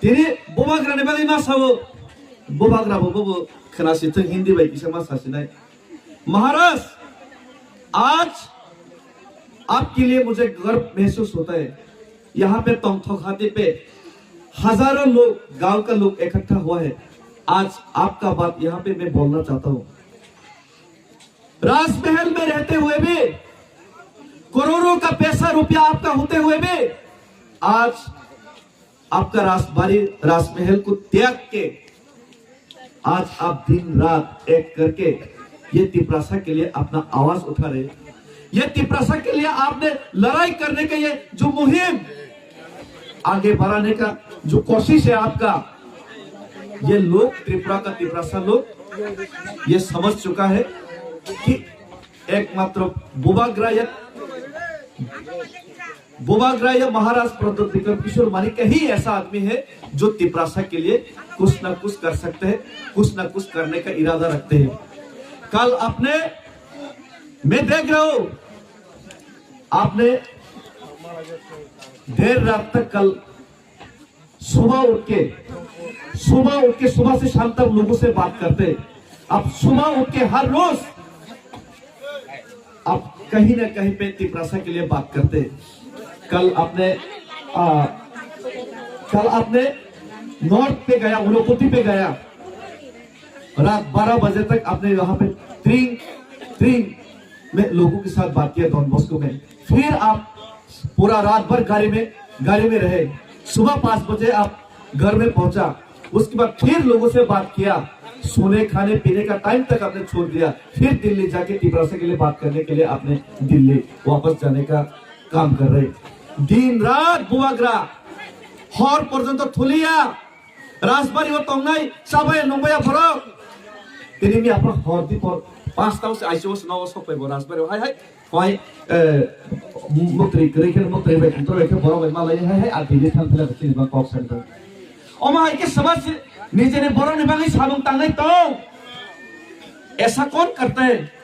Tini bubagra ne bagi masabo bubagra bobo kenasi tu Hindi baik bisa masasi नहीं महाराज आज आपके लिए मुझे गर्व महसूस होता है। यहाँ पे तोंगथोखाती पे हजारों लोग गांव का लोग इकट्ठा हुआ है। आज आपका बात यहाँ पे मैं बोलना चाहता हूँ। राजमहल में रहते हुए भी करोड़ों का पैसा रुपया आपका होते हुए भी आज आपका राजमहल को त्याग के आज आप दिन रात एक करके ये तिपरासा के लिए अपना आवाज उठा रहे। ये तिपरासा के लिए आपने लड़ाई करने का ये जो मुहिम आगे बढ़ाने का जो कोशिश है आपका, ये लोग त्रिपुरा का तिपरासा लोग ये समझ चुका है कि एकमात्र बुबाग्रा या महाराज प्रदत्त विक्रम किशोर मानिक ही ऐसा आदमी है जो तिपरासा के लिए कुछ ना कुछ कर सकते हैं, कुछ ना कुछ करने का इरादा रखते हैं। कल आपने मैं देख रहा हूं आपने देर रात तक कल सुबह उठ के सुबह से शाम तक लोगों से बात करते। अब सुबह उठ के हर रोज आप कहीं ना कहीं पे तिपरासा के लिए बात करते। कल आपने नॉर्थ पे गया, उनकोटी पे गया, रात 12 बजे तक आपने वहां पे ट्रिंग में लोगों के साथ बात किया डॉन बॉस्को में। फिर आप पूरा रात भर गाड़ी में रहे। सुबह 5 बजे आप घर में पहुंचा। उसके बाद फिर लोगों से बात किया, सोने खाने पीने का टाइम तक आपने छोड़ दिया। फिर दिल्ली जाके तिपरासा के लिए बात करने के लिए आपने दिल्ली वापस जाने का काम कर रहे। दिन रात बुबाग्रा हर पर्यंत थुलिया राजबाड़ी व तंगनाय साबाय नंबाया फरक तेरी मी आपन हर दिन पर 5 से आइसोस 9 सफायबो राजबाड़ी हाय हाय मुक्ति करेखे मुक्ति बे कंट्रोल के बरो बे मालाय हाय आ दिल्ली थान फैला बे बा कॉक सेंटर ओमा के समाज निजे ने बरो ने बांगी साबुन तांगनाय तो ऐसा कौन करता है?